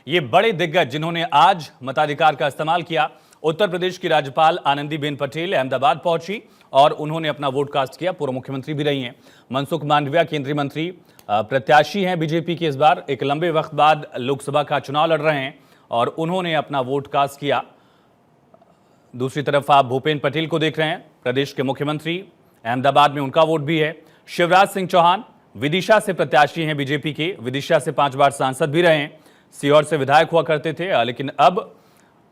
ये बड़े दिग्गज जिन्होंने आज मताधिकार का इस्तेमाल किया। उत्तर प्रदेश की राज्यपाल आनंदीबेन पटेल अहमदाबाद पहुंची और उन्होंने अपना वोट कास्ट किया। पूर्व मुख्यमंत्री भी रही हैं। मनसुख मांडविया केंद्रीय मंत्री प्रत्याशी हैं बीजेपी के। इस बार एक लंबे वक्त बाद लोकसभा का चुनाव लड़ रहे हैं और उन्होंने अपना वोट कास्ट किया। दूसरी तरफ आप भूपेन्द्र पटेल को देख रहे हैं, प्रदेश के मुख्यमंत्री। अहमदाबाद में उनका वोट भी है। शिवराज सिंह चौहान विदिशा से प्रत्याशी हैं बीजेपी के। विदिशा से 5 बार सांसद भी रहे हैं। सीहोर से विधायक हुआ करते थे, लेकिन अब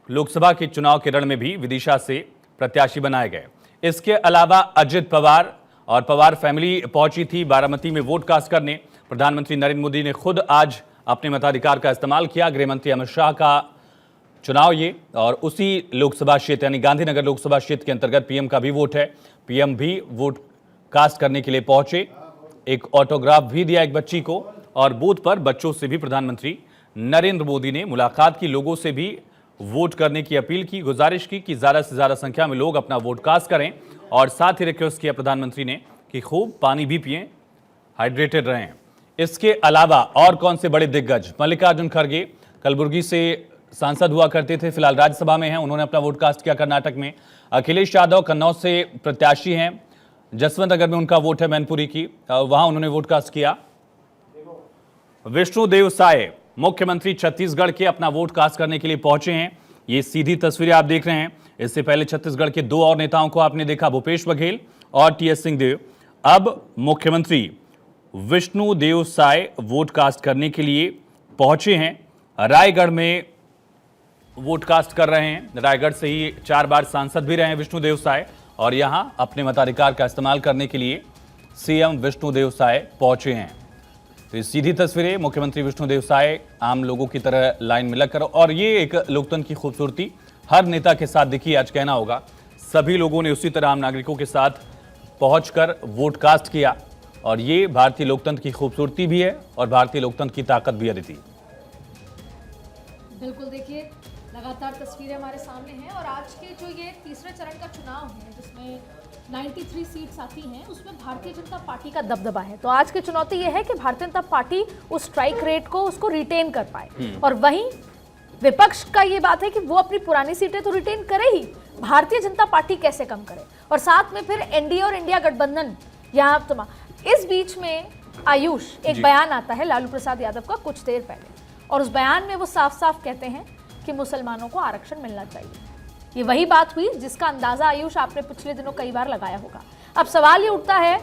लोकसभा के चुनाव के रण में भी विदिशा से प्रत्याशी बनाए गए। इसके अलावा अजित पवार और पवार फैमिली पहुंची थी बारामती में वोट कास्ट करने। प्रधानमंत्री नरेंद्र मोदी ने खुद आज अपने मताधिकार का इस्तेमाल किया। गृहमंत्री अमित शाह का चुनाव ये, और उसी लोकसभा क्षेत्र यानी गांधीनगर लोकसभा क्षेत्र के अंतर्गत पीएम का भी वोट है। पीएम भी वोट कास्ट करने के लिए पहुंचे। एक ऑटोग्राफ भी दिया एक बच्ची को, और बूथ पर बच्चों से भी प्रधानमंत्री नरेंद्र मोदी ने मुलाकात की। लोगों से भी वोट करने की अपील की, गुजारिश की कि ज्यादा से ज्यादा संख्या में लोग अपना वोट कास्ट करें, और साथ ही रिक्वेस्ट किया प्रधानमंत्री ने कि खूब पानी भी पिएं, हाइड्रेटेड रहें। इसके अलावा और कौन से बड़े दिग्गज? मल्लिकार्जुन खड़गे कलबुर्गी से सांसद हुआ करते थे, फिलहाल राज्यसभा में हैं, उन्होंने अपना वोट कास्ट किया कर्नाटक में। अखिलेश यादव कन्नौज से प्रत्याशी हैं। जसवंत नगर में उनका वोट है, मैनपुरी की, वहां उन्होंने वोट कास्ट किया। विष्णुदेव साय मुख्यमंत्री छत्तीसगढ़ के अपना वोट कास्ट करने के लिए पहुंचे हैं। ये सीधी तस्वीरें आप देख रहे हैं। इससे पहले छत्तीसगढ़ के 2 और नेताओं को आपने देखा, भूपेश बघेल और टीएस सिंहदेव। अब मुख्यमंत्री विष्णुदेव साय वोट कास्ट करने के लिए पहुंचे हैं। रायगढ़ में वोट कास्ट कर रहे हैं। रायगढ़ से ही 4 बार सांसद भी रहे हैं विष्णुदेव साय, और यहां अपने मताधिकार का इस्तेमाल करने के लिए सीएम विष्णुदेव साय पहुंचे हैं। तो ये सीधी तस्वीरें मुख्यमंत्री विष्णुदेव साय आम लोगों की तरह लाइन में लगकर, और ये एक लोकतंत्र की खूबसूरती हर नेता के साथ दिखी आज, कहना होगा। सभी लोगों ने उसी तरह आम नागरिकों के साथ पहुंचकर वोट कास्ट किया, और ये भारतीय लोकतंत्र की खूबसूरती भी है और भारतीय लोकतंत्र की ताकत भी है। अदिति, बिल्कुल, देखिए लगातार तस्वीरें हमारे सामने हैं, और आज के जो ये तीसरे चरण का चुनाव है जिसमें 93 सीट्स आती हैं, उसमें भारतीय जनता पार्टी का दबदबा है। तो आज की चुनौती ये है कि भारतीय जनता पार्टी उस स्ट्राइक रेट को उसको रिटेन कर पाए, और वहीं विपक्ष का ये बात है कि वो अपनी पुरानी सीटें तो रिटेन करे ही, भारतीय जनता पार्टी कैसे कम करे, और साथ में फिर एनडीए और इंडिया गठबंधन यहाँ तो। इस बीच में आयुष एक बयान आता है लालू प्रसाद यादव का कुछ देर पहले, और उस बयान में वो साफ साफ कहते हैं कि मुसलमानों को आरक्षण मिलना चाहिए। ये वही बात हुई जिसका अंदाजा आयुष आपने पिछले दिनों कई बार लगाया होगा। अब सवाल ये उठता है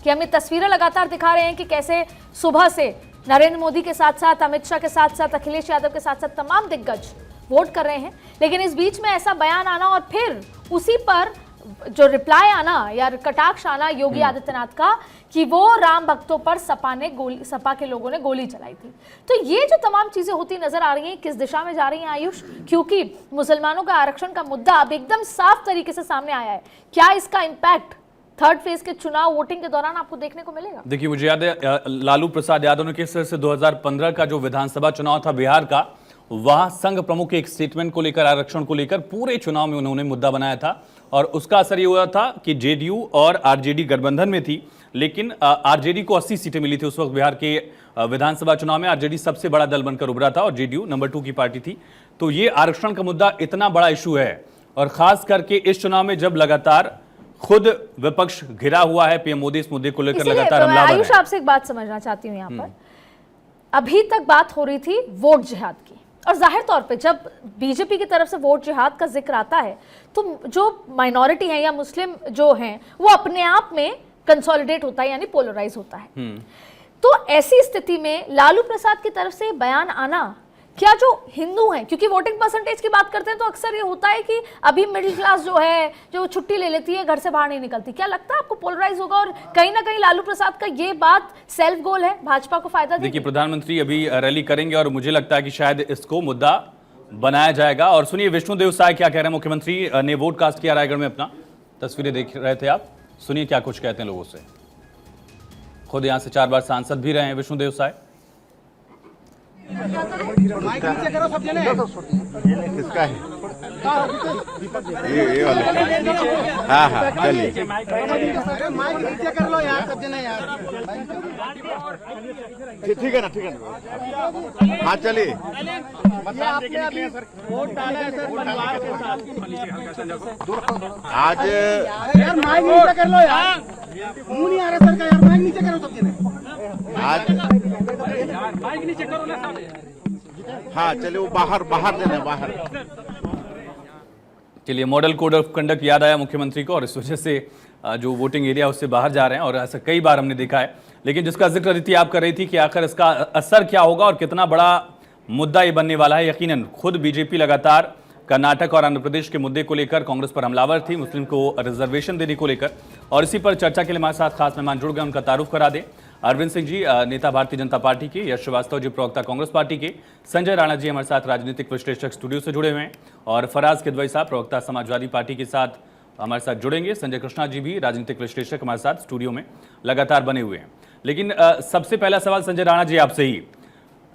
कि हम ये तस्वीरें लगातार दिखा रहे हैं कि कैसे सुबह से नरेंद्र मोदी के साथ साथ अमित शाह के साथ साथ अखिलेश यादव के साथ साथ तमाम दिग्गज वोट कर रहे हैं, लेकिन इस बीच में ऐसा बयान आना और फिर उसी पर जो रिप्लाई आना या कटाक्ष आना योगी आदित्यनाथ का कि वो राम भक्तों पर सपा के लोगों ने गोली चलाई थी। तो ये जो तमाम चीजें होती नजर आ रही हैं, किस दिशा में जा रही हैं आयुष? क्योंकि मुसलमानों का आरक्षण का मुद्दा अब एकदम साफ तरीके से सामने आया है। क्या इसका इम्पैक्ट थर्ड फेज के चुनाव वोटिंग के दौरान आपको देखने को मिलेगा? देखिए, मुझे याद है लालू प्रसाद यादव ने किस तरह से 2015 का जो विधानसभा चुनाव था बिहार का, वहां संघ प्रमुख के एक स्टेटमेंट को लेकर, आरक्षण को लेकर पूरे चुनाव में उन्होंने मुद्दा बनाया था, और उसका असर ये हुआ था कि जेडीयू और आरजेडी गठबंधन में थी, लेकिन आरजेडी को 80 सीटें मिली थी उस वक्त बिहार के विधानसभा चुनाव में। आरजेडी सबसे बड़ा दल बनकर उभरा था और जेडीयू नंबर 2 की पार्टी थी। तो ये आरक्षण का मुद्दा इतना बड़ा इशू है, और खास करके इस चुनाव में जब लगातार खुद विपक्ष घिरा हुआ है, पीएम मोदी इस मुद्दे को लेकर लगातार हमलावर है। आयुष, आपसे एक बात समझना चाहती हूँ यहाँ पर। अभी तक बात हो रही थी वोट जिहाद की, और जाहिर तौर पे जब बीजेपी की तरफ से वोट जिहाद का जिक्र आता है तो जो माइनॉरिटी है या मुस्लिम जो हैं वो अपने आप में कंसोलिडेट होता है, यानी पोलराइज होता है। तो ऐसी स्थिति में लालू प्रसाद की तरफ से बयान आना, क्या जो हिंदू हैं, क्योंकि वोटिंग परसेंटेज की बात करते हैं तो अक्सर ये होता है कि अभी मिडिल क्लास जो है जो छुट्टी ले लेती है, घर से बाहर नहीं निकलती, क्या लगता है आपको पोलराइज होगा? और कहीं ना कहीं लालू प्रसाद का ये बात सेल्फ गोल है, भाजपा को फायदा देगी? देखिए, प्रधानमंत्री अभी रैली करेंगे और मुझे लगता है कि शायद इसको मुद्दा बनाया जाएगा। और सुनिए विष्णुदेव साय क्या कह रहे हैं। मुख्यमंत्री ने वोट कास्ट किया रायगढ़ में, अपना तस्वीरें देख रहे थे आप, सुनिए क्या कुछ कहते हैं लोगों से। खुद यहां से 4 बार सांसद भी रहे हैं विष्णुदेव साय। किसका है? ये वाले हाँ हाँ चलिए माइक नीचे कर लो यार, सब जने यार। ठीक है ना हाँ चलिए आपने अभी वोट डाला है सर परिवार के साथ। आज यार माइक नीचे कर लो यार, मुंह नहीं आ रहा सर का यार, माइक नीचे करो सब जने। आज माइक नीचे करो ना सब। हाँ चलिए वो बाहर देना बाहर। चलिए, मॉडल कोड ऑफ कंडक्ट याद आया मुख्यमंत्री को और इस वजह से जो वोटिंग एरिया उससे बाहर जा रहे हैं और ऐसा कई बार हमने देखा है। लेकिन जिसका जिक्र अदिति आप कर रही थी कि आखिर इसका असर क्या होगा और कितना बड़ा मुद्दा ये बनने वाला है। यकीनन खुद बीजेपी लगातार कर्नाटक और आंध्र प्रदेश के मुद्दे को लेकर कांग्रेस पर हमलावर थी, मुस्लिम को रिजर्वेशन देने को लेकर, और इसी पर चर्चा के लिए हमारे साथ खास मेहमान जुड़ गए। उनका तारुफ करा दें। अरविंद सिंह जी, नेता भारतीय जनता पार्टी के, यश श्रीवास्तव जी, प्रवक्ता कांग्रेस पार्टी के, संजय राणा जी हमारे साथ राजनीतिक विश्लेषक स्टूडियो से जुड़े हुए हैं, और फराज किदवई साहब प्रवक्ता समाजवादी पार्टी के साथ हमारे साथ जुड़ेंगे। संजय कृष्णा जी भी राजनीतिक विश्लेषक हमारे साथ स्टूडियो में लगातार बने हुए हैं। लेकिन सबसे पहला सवाल संजय राणा जी आपसे ही,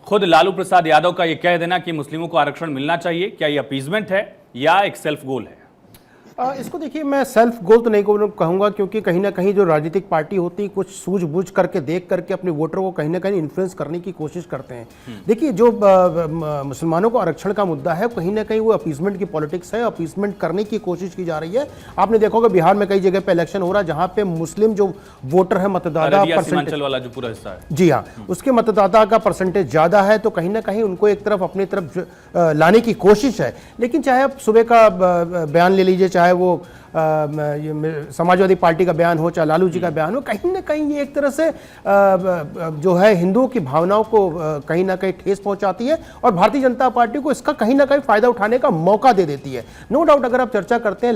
खुद लालू प्रसाद यादव का ये कह देना कि मुस्लिमों को आरक्षण मिलना चाहिए, क्या ये अपीजमेंट है या एक सेल्फ गोल है? इसको देखिए, मैं सेल्फ गोल तो नहीं कहूँगा, क्योंकि कहीं ना कहीं जो राजनीतिक पार्टी होती है कुछ सूझबूझ करके देख करके अपने वोटरों को कहीं ना कहीं इन्फ्लुएंस करने की कोशिश करते हैं। देखिए, जो मुसलमानों को आरक्षण का मुद्दा है कहीं ना कहीं वो अपीसमेंट की पॉलिटिक्स है, अपीसमेंट करने की कोशिश की जा रही है। आपने देखा होगा बिहार में कई जगह पे इलेक्शन हो रहा है जहाँ पे मुस्लिम जो वोटर है, मतदाता सीमांचल वाला जो पूरा हिस्सा है, जी हाँ, उसके मतदाता का परसेंटेज ज़्यादा है, तो कहीं ना कहीं उनको एक तरफ अपनी तरफ लाने की कोशिश है। लेकिन चाहे आप सुबह का बयान ले लीजिए, चाहे वो समाजवादी पार्टी का बयान हो, चाहे लालू जी का बयान हो, कहीं ना कहीं ये एक तरह से जो है हिंदुओं की भावनाओं को कहीं ना कहीं ठेस पहुंचाती है और भारतीय जनता पार्टी को इसका कहीं ना कहीं फायदा उठाने का मौका दे देती है। नो डाउट, अगर आप चर्चा करते हैं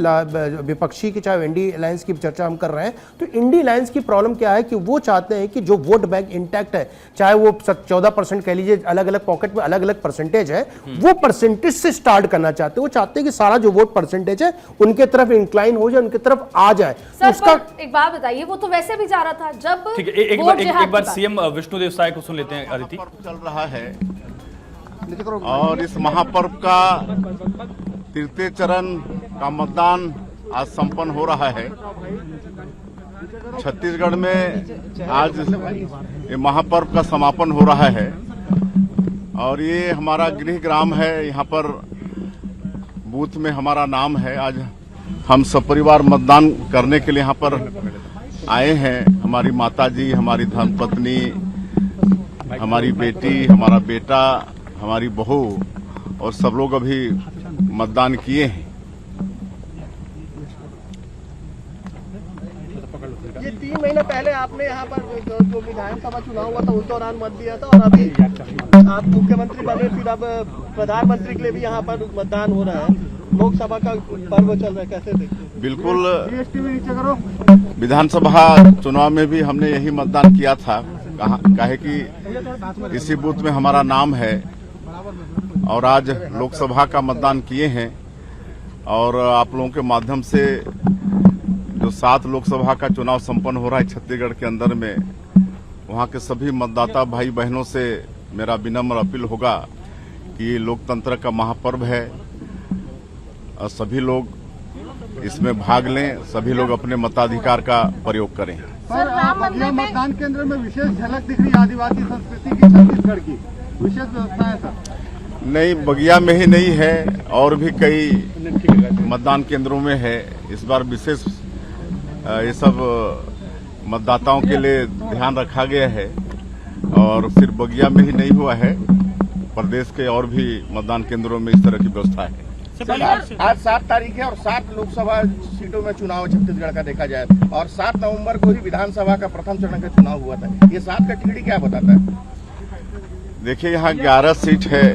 विपक्षी की, चाहे इंडी अलायंस की चर्चा हम कर रहे हैं, तो इंडी अलायंस की प्रॉब्लम क्या है कि वो चाहते हैं कि जो वोट बैंक इंटैक्ट है, चाहे वो 14% कह लीजिए, अलग अलग पॉकेट में अलग अलग परसेंटेज है, वो परसेंटेज से स्टार्ट करना चाहते हैं। वो चाहते हैं कि सारा जो वोट परसेंटेज है उनके तरफ इंक्लाइन हो जाए, उनकी तरफ आ जाए। सर, उसका एक बात बताइए, वो तो वैसे भी जा रहा था जब ठीक है, एक बार सीएम विष्णुदेव साय को सुन लेते हैं। अदिति, चल रहा है और इस महापर्व का तृतीय चरण का मतदान आज संपन्न हो रहा है। छत्तीसगढ़ में आज ये महापर्व का समापन हो रहा है और ये हमारा गृह ग्राम है। यहाँ पर बूथ में हमारा नाम है। आज हम सपरिवार मतदान करने के लिए यहाँ पर आए हैं। हमारी माताजी, हमारी धर्मपत्नी, हमारी बेटी, हमारा बेटा, हमारी बहू और सब लोग अभी मतदान किए हैं। ये 3 महीने पहले आपने यहाँ पर जो विधानसभा चुनाव हुआ था उस दौरान मत दिया था और अभी आप मुख्यमंत्री बने, फिर अब प्रधानमंत्री के लिए भी यहाँ पर मतदान हो रहा है। लोकसभा का पर्व चल रहा है, कैसे देखते हैं? बिल्कुल, विधानसभा चुनाव में भी हमने यही मतदान किया था। काहे कि इसी बूथ में हमारा नाम है और आज लोकसभा का मतदान किए हैं और आप लोगों के माध्यम से जो 7 लोकसभा का चुनाव संपन्न हो रहा है छत्तीसगढ़ के अंदर में, वहां के सभी मतदाता भाई बहनों से मेरा विनम्र अपील होगा कि ये लोकतंत्र का महापर्व है और सभी लोग इसमें भाग लें, सभी लोग अपने मताधिकार का प्रयोग करें। सर, मतदान केंद्र में विशेष झलक दिख रही है आदिवासी संस्कृति की, छत्तीसगढ़ की विशेष व्यवस्था है सर? नहीं, बगिया में ही नहीं है और भी कई मतदान केंद्रों में है। इस बार विशेष ये सब मतदाताओं के लिए ध्यान रखा गया है और सिर्फ बगिया में ही नहीं हुआ है, प्रदेश के और भी मतदान केंद्रों में इस तरह की व्यवस्था है। आज 7 तारीख है और 7 लोकसभा सीटों में चुनाव छत्तीसगढ़ का देखा जाए और 7 नवंबर को ही विधानसभा का प्रथम चरण का चुनाव हुआ था। ये 7 का टिकड़ी क्या बताता है? देखिए, यहाँ 11 सीट है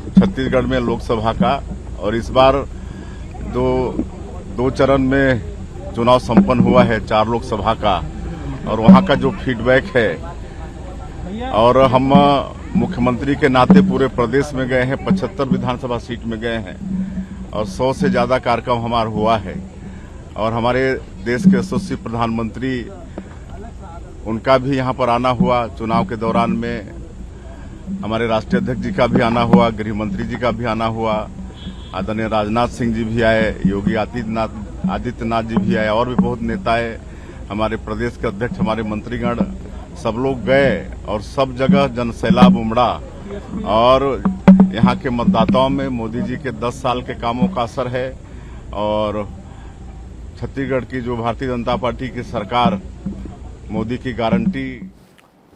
छत्तीसगढ़ में लोकसभा का और इस बार दो चरण में चुनाव संपन्न हुआ है 4 लोकसभा का और वहाँ का जो फीडबैक है, और हम मुख्यमंत्री के नाते पूरे प्रदेश में गए हैं, 75 विधानसभा सीट में गए हैं और 100 से ज्यादा कार्यक्रम हमारा हुआ है और हमारे देश के यशस्वी प्रधानमंत्री, उनका भी यहाँ पर आना हुआ चुनाव के दौरान में, हमारे राष्ट्रीय अध्यक्ष जी का भी आना हुआ, गृह मंत्री जी का भी आना हुआ आदरणीय राजनाथ सिंह जी भी आए, योगी आदित्यनाथ जी भी आए, और भी बहुत नेता है, हमारे प्रदेश के अध्यक्ष, हमारे मंत्रीगण, सब लोग गए और सब जगह जनसैलाब उमड़ा। और यहाँ के मतदाताओं में मोदी जी के 10 साल के कामों का असर है और छत्तीसगढ़ की जो भारतीय जनता पार्टी की सरकार, मोदी की गारंटी।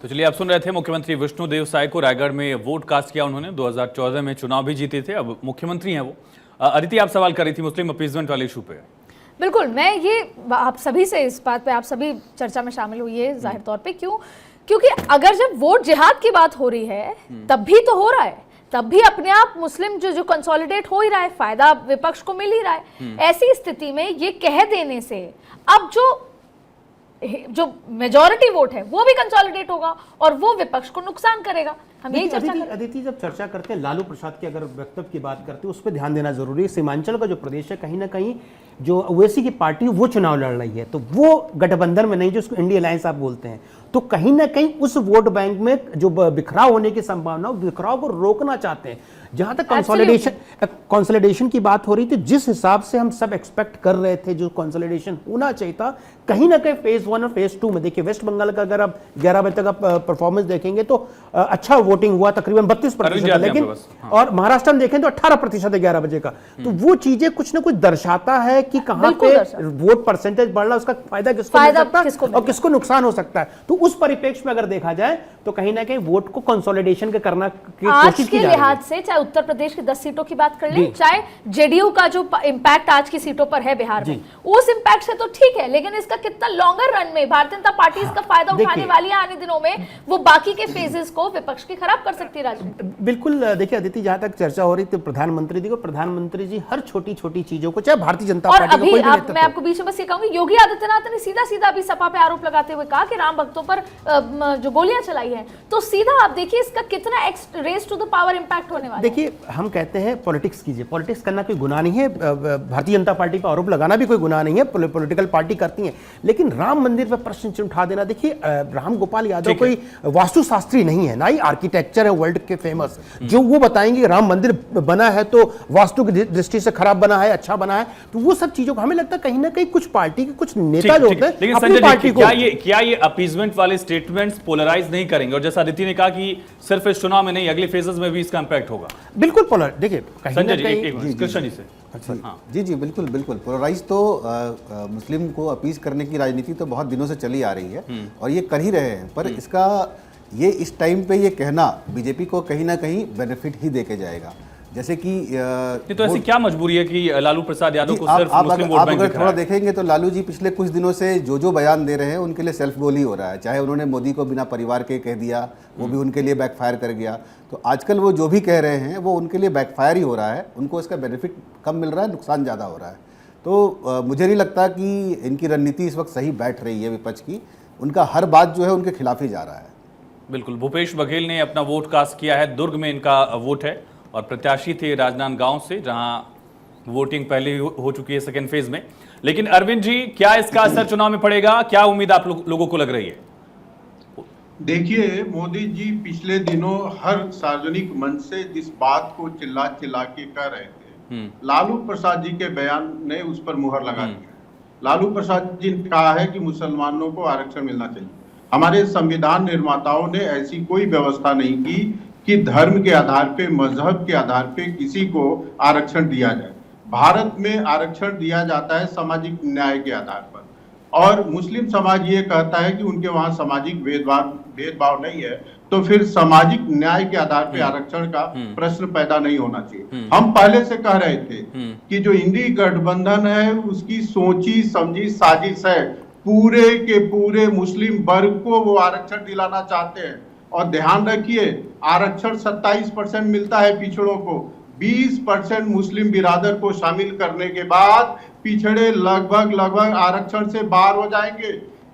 तो चलिए, आप सुन रहे थे मुख्यमंत्री विष्णुदेव साय को। रायगढ़ में वोट कास्ट किया उन्होंने, 2014 में चुनाव भी जीते थे, अब मुख्यमंत्री हैं वो। अदिति, आप सवाल कर रही थी मुस्लिम अपीजमेंट वाले इशू पे। बिल्कुल, मैं ये आप सभी से इस बात पे, आप सभी चर्चा में शामिल हुई है जाहिर तौर पे। क्योंकि अगर जब वोट जिहाद की बात हो रही है तब भी तो हो रहा है, तब भी अपने आप मुस्लिम जो कंसोलिडेट हो ही रहा है, फायदा विपक्ष को मिल ही रहा है। ऐसी स्थिति में ये कह देने से अब जो मेजॉरिटी वोट है वो भी कंसोलिडेट होगा और वो विपक्ष को नुकसान करेगा। हम यही चर्चा करें। अदिति, जब चर्चा करते हैं लालू प्रसाद की अगर वक्तव्य की बात करते हैं, उस पर ध्यान देना जरूरी है। सीमांचल का जो प्रदेश है, कहीं ना कहीं जो ओवैसी की पार्टी वो चुनाव लड़ रही है, तो वो गठबंधन में नहीं, जो उसको इंडिया अलायंस आप बोलते हैं, तो कहीं ना कहीं उस वोट बैंक में जो बिखराव होने की संभावना, बिखराव को रोकना चाहते हैं। जहां तक कंसोलिडेशन की बात हो रही थी, जिस हिसाब से हम सब एक्सपेक्ट कर रहे थे जो कंसोलिडेशन होना चाहिए था, कहीं ना कहीं फेज 1 और फेज 2 में देखिए, वेस्ट बंगाल का अगर आप 11 बजे तक आप परफॉर्मेंस देखेंगे तो अच्छा वोटिंग हुआ, तकरीबन 32%, लेकिन और महाराष्ट्र में देखें तो 18% है 11 बजे का। तो वो चीजें कुछ ना कुछ दर्शाता है कि कहां पे वोट परसेंटेज बढ़ रहा है, उसका फायदा किसको मिल सकता है और किसको नुकसान हो सकता है। तो उस परिप्रेक्ष्य में अगर देखा जाए तो कहीं ना कहीं वोट को कंसोलिडेशन के करना की कोशिश की जा रही है। लिहाज से चाहे उत्तर प्रदेश की 10 सीटों की बात कर लें, चाहे जेडीयू का जो इम्पैक्ट आज की सीटों पर है बिहार में, उस इम्पैक्ट से तो ठीक है, लेकिन इसका कितना लॉन्गर रन में भारतीय जनता पार्टी इसका फायदा उठाने वाली है आने दिनों में, वो बाकी के फेजेस को विपक्ष की खराब कर सकती है राजनीति। बिल्कुल, देखिए अदिति, जहां तक चर्चा हो रही थी प्रधानमंत्री जी को, प्रधानमंत्री जी हर छोटी छोटी चीजों को, चाहे भारतीय जनता पार्टी अभी मैं आपको बीच में बस ये कहूंगी, योगी आदित्यनाथ ने सीधा सीधा अभी सपा पे आरोप लगाते हुए कहा कि राम भक्तों पर जो गोलियां चलाई है, तो सीधा आप देखिए इसका कितना raise to the power impact होने वाला है। देखिए, हम कहते हैं पॉलिटिक्स कीजिए, पॉलिटिक्स करना कोई गुनाह नहीं है, भारतीय जनता पार्टी पर आरोप लगाना भी कोई गुनाह नहीं है, पॉलिटिकल पार्टी करती है, लेकिन राम मंदिर पर प्रश्न उठा देना, देखिए राम गोपाल यादव कोई वास्तुशास्त्री नहीं है, ना ही आर्किटेक्चर है वर्ल्ड के फेमस, जो वो बताएंगे राम मंदिर बना है तो वास्तु की दृष्टि से खराब बना है, अच्छा बना है, तो वो सब चीजों को हमें लगता है कहीं ना कहीं कुछ पार्टी के कुछ नेता जो होते हैं अपनी पार्टी को, क्या ये अपीजमेंट वाले स्टेटमेंट्स पोलराइज नहीं करेंगे? और जैसा अदिति ने कहा कि सिर्फ इस चुनाव में नहीं, अगले फेजेस में भी इसका इंपैक्ट होगा। बिल्कुल पोलर, देखिए संजय जी, कृष्ण जी से। अच्छा, हाँ। जी बिल्कुल बिल्कुल, पोलराइज तो मुस्लिम को अपीज करने की राजनीति तो बहुत दिनों से चली आ रही है और ये कर ही रहे हैं, पर इसका ये इस टाइम पे ये कहना बीजेपी को कहीं ना कहीं बेनिफिट ही देके जाएगा। जैसे कि तो ऐसी क्या मजबूरी है कि लालू प्रसाद यादव को सिर्फ मुस्लिम वोट बैंक अगर थोड़ा देखेंगे तो लालू जी पिछले कुछ दिनों से जो बयान दे रहे हैं उनके लिए सेल्फ गोल ही हो रहा है। चाहे उन्होंने मोदी को बिना परिवार के कह दिया, वो भी उनके लिए बैकफायर कर गया। तो आजकल वो जो भी कह रहे हैं वो उनके लिए बैकफायर ही हो रहा है, उनको इसका बेनिफिट कम मिल रहा है, नुकसान ज़्यादा हो रहा है। तो मुझे नहीं लगता कि इनकी रणनीति इस वक्त सही बैठ रही है विपक्ष की, उनका हर बात जो है उनके खिलाफ ही जा रहा है। बिल्कुल, भूपेश बघेल ने अपना वोट कास्ट किया है, दुर्ग में इनका वोट है और प्रत्याशी थे राजनांदगांव से, जहां वोटिंग पहले हो चुकी है सेकेंड फेज में। लेकिन अरविंद जी, क्या इसका असर चुनाव में पड़ेगा? क्या उम्मीद आप लोगों को लग रही है? देखिए, मोदी जी पिछले दिनों हर सार्वजनिक मंच से जिस बात को चिल्ला चिल्ला के कह रहे थे, लालू प्रसाद जी के बयान ने उस पर मुहर लगा दी। लालू प्रसाद जी ने कहा है कि मुसलमानों को आरक्षण मिलना चाहिए। हमारे संविधान निर्माताओं ने ऐसी कोई व्यवस्था नहीं की कि धर्म के आधार पे, मजहब के आधार पे किसी को आरक्षण दिया जाए। भारत में आरक्षण दिया जाता है सामाजिक न्याय के आधार पर, और मुस्लिम समाज ये कहता है कि उनके वहां सामाजिक भेदभाव नहीं है, तो फिर सामाजिक न्याय के आधार पे आरक्षण का प्रश्न पैदा नहीं होना चाहिए। हम पहले से कह रहे थे कि जो इंडी गठबंधन है उसकी सोची समझी साजिश है, पूरे के पूरे मुस्लिम वर्ग को वो आरक्षण दिलाना चाहते हैं। और ध्यान रखिए, आरक्षण 27% मिलता है पिछड़ों को, 20% मुस्लिम बिरादर को शामिल करने के बाद पिछड़े लगभग आरक्षण से बाहर हो जाएंगे।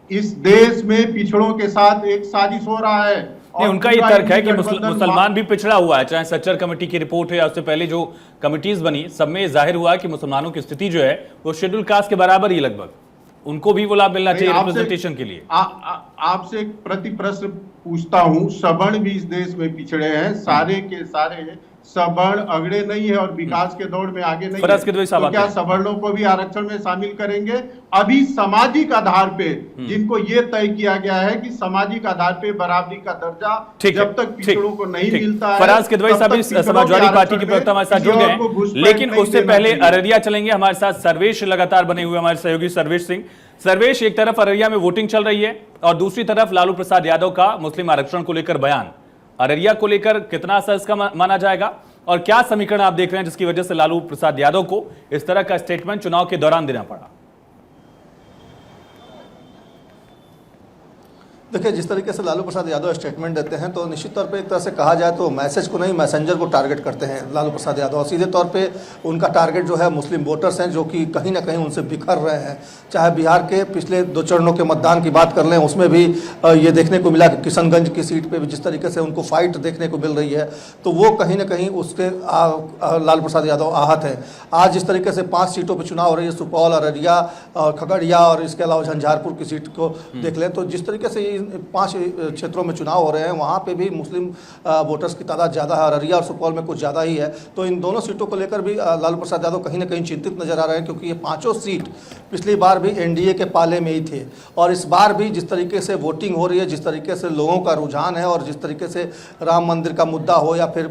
इस देश में पिछड़ों के साथ एक साजिश हो रहा है। और उनका ये तर्क है कि मुसलमान भी पिछड़ा हुआ है, चाहे सच्चर कमेटी की रिपोर्ट है या उससे पहले जो कमिटीज बनी, सब में जाहिर हुआ है कि मुसलमानों की स्थिति जो है वो शेड्यूल कास्ट के बराबर ही, लगभग उनको भी वो लाभ मिलना चाहिए रिप्रेजेंटेशन के लिए। आपसे एक प्रति प्रश्न पूछता हूं, सवर्ण भी इस देश में पिछड़े हैं, सारे के सारे सवर्ण अगड़े नहीं है और विकास के दौड़ में आगे नहीं फराज है, किदवई साहब तो क्या आते हैं। सवर्णों को भी आरक्षण में शामिल करेंगे? अभी सामाजिक आधार पे जिनको ये तय किया गया है कि सामाजिक आधार पे बराबरी का दर्जा ठीक है, जब तक पिछड़ों को नहीं ठीक। मिलता है, फराज किदवई तब साहब तक इस पिछड़ों समाजवादी के पार्टी के आरक्षण प्रवक्ता हमारे साथ में जुड़ गए किसी और को हैं, घुसपैठ लेकिन नहीं उससे देना पहले चाहिए। अररिया चलेंगे। हमारे साथ सर्वेश लगातार बने हुए हमारे सहयोगी सर्वेश सिंह। सर्वेश, एक तरफ अररिया में वोटिंग चल रही है और दूसरी तरफ लालू प्रसाद यादव का मुस्लिम आरक्षण को लेकर बयान। अररिया को लेकर कितना असर इसका माना जाएगा और क्या समीकरण आप देख रहे हैं जिसकी वजह से लालू प्रसाद यादव को इस तरह का स्टेटमेंट चुनाव के दौरान देना पड़ा? देखिए, जिस तरीके से लालू प्रसाद यादव स्टेटमेंट देते हैं तो निश्चित तौर पे एक तरह से कहा जाए तो मैसेज को नहीं, मैसेंजर को टारगेट करते हैं लालू प्रसाद यादव। और सीधे तौर पे उनका टारगेट जो है मुस्लिम वोटर्स हैं, जो कि कहीं ना कहीं उनसे बिखर रहे हैं। चाहे बिहार के पिछले 2 चरणों के मतदान की बात कर लें, उसमें भी ये देखने को मिला कि किशनगंज की सीट पर भी जिस तरीके से उनको फाइट देखने को मिल रही है, तो वो कहीं ना कहीं उसके लालू प्रसाद यादव आहत है। आज जिस तरीके से 5 सीटों पर चुनाव हो रही है, सुपौल, अररिया, खगड़िया और इसके अलावा झंझारपुर की सीट को देख लें, तो जिस तरीके से 5 क्षेत्रों में चुनाव हो रहे हैं, वहाँ पे भी मुस्लिम वोटर्स की तादाद ज़्यादा है। अररिया और सुपौल में कुछ ज़्यादा ही है। तो इन दोनों सीटों को लेकर भी लालू प्रसाद यादव कहीं ना कहीं चिंतित नजर आ रहे हैं, क्योंकि ये 5 सीट पिछली बार भी एनडीए के पाले में ही थे। और इस बार भी जिस तरीके से वोटिंग हो रही है, जिस तरीके से लोगों का रुझान है और जिस तरीके से राम मंदिर का मुद्दा हो या फिर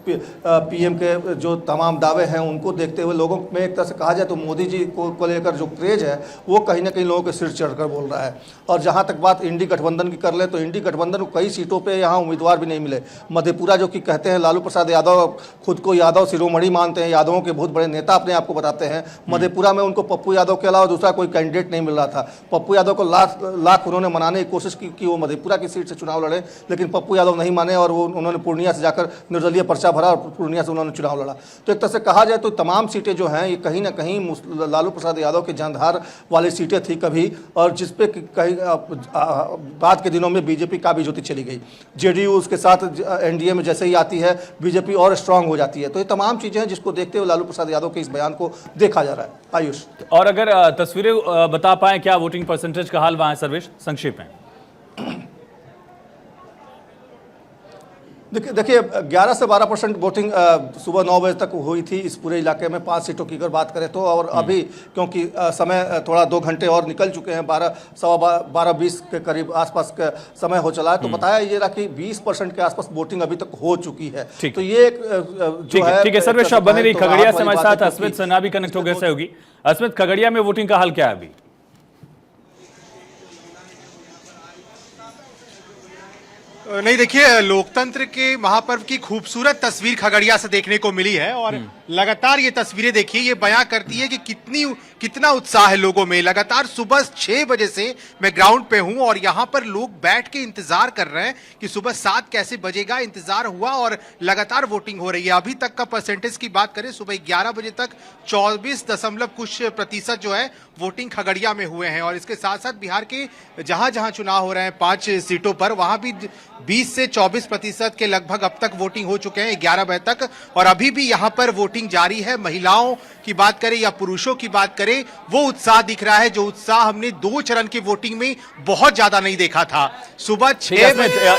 पीएम के जो तमाम दावे हैं, उनको देखते हुए लोगों में एक तरह से कहा जाए तो मोदी जी को लेकर जो क्रेज है वो कहीं ना कहीं लोगों के सिर चढ़कर बोल रहा है। और जहाँ तक बात इंडी गठबंधन की कर ले तो इंडी गठबंधन को कई सीटों पे यहाँ उम्मीदवार भी नहीं मिले। मधेपुरा, जो कि कहते हैं लालू प्रसाद यादव खुद को यादव शिरोमणि मानते हैं, यादवों के बहुत बड़े नेता अपने आप को बताते हैं, मधेपुरा में उनको पप्पू यादव के अलावा दूसरा कोई कैंडिडेट नहीं मिल रहा था। पप्पू यादव को लाख उन्होंने मनाने की कोशिश की कि वो मधेपुरा की सीट से चुनाव लड़े, लेकिन पप्पू यादव नहीं माने और वो उन्होंने पूर्णिया से जाकर निर्दलीय पर्चा भरा और पूर्णिया से उन्होंने चुनाव लड़ा। तो एक तरह से कहा जाए तो तमाम सीटें जो हैं ये कहीं ना कहीं लालू प्रसाद यादव के जंधार वाली सीटें थी कभी, और जिसपे कहीं बाद के दिनों में बीजेपी का भी ज्योति चली गई। जेडीयू उसके साथ एनडीए में जैसे ही आती है, बीजेपी और स्ट्रांग हो जाती है। तो ये तमाम चीजें हैं जिसको देखते हुए लालू प्रसाद यादव के इस बयान को देखा जा रहा है। आयुष, और अगर तस्वीरें बता पाएं क्या वोटिंग परसेंटेज का हाल वहां है सर्वेश, संक्षेप में? देखिए 11 से 12% वोटिंग सुबह 9 बजे तक हुई थी इस पूरे इलाके में 5 सीटों की अगर बात करें तो। और अभी क्योंकि समय थोड़ा 2 घंटे और निकल चुके हैं, 12:20 के करीब आसपास का समय हो चला है, तो बताया ये रहा कि 20% के आसपास वोटिंग अभी तक हो चुकी है। ठीक। तो ये एक जो है, ठीक है सर्वेश, बने रही। तो खगड़िया से वाली हमारे बात है साथ अस्मित सिन्हा भी कनेक्ट हो गए सहयोगी। अस्मित, खगड़िया में वोटिंग का हाल क्या है अभी? नहीं, देखिए, लोकतंत्र के महापर्व की खूबसूरत तस्वीर खगड़िया से देखने को मिली है और लगातार ये तस्वीरें देखिए, ये बयां करती है कि कितना उत्साह है लोगों में। लगातार सुबह 6 बजे से मैं ग्राउंड पे हूं और यहाँ पर लोग बैठ के इंतजार कर रहे हैं कि सुबह 7 कैसे बजेगा। इंतजार हुआ और लगातार वोटिंग हो रही है। अभी तक का परसेंटेज की बात करें, सुबह 11 बजे तक 24% जो है वोटिंग खगड़िया में हुए हैं। और इसके साथ साथ बिहार के जहां जहां चुनाव हो रहे हैं 5 सीटों पर, वहां भी 20 से 24% के लगभग अब तक वोटिंग हो चुके हैं 11 बजे तक। और अभी भी यहां पर वोटिंग जारी है। महिलाओं की बात करें या पुरुषों की बात करें, वो उत्साह दिख रहा है जो उत्साह हमने 2 चरण की वोटिंग में बहुत ज्यादा नहीं देखा था। सुबह 6 बजे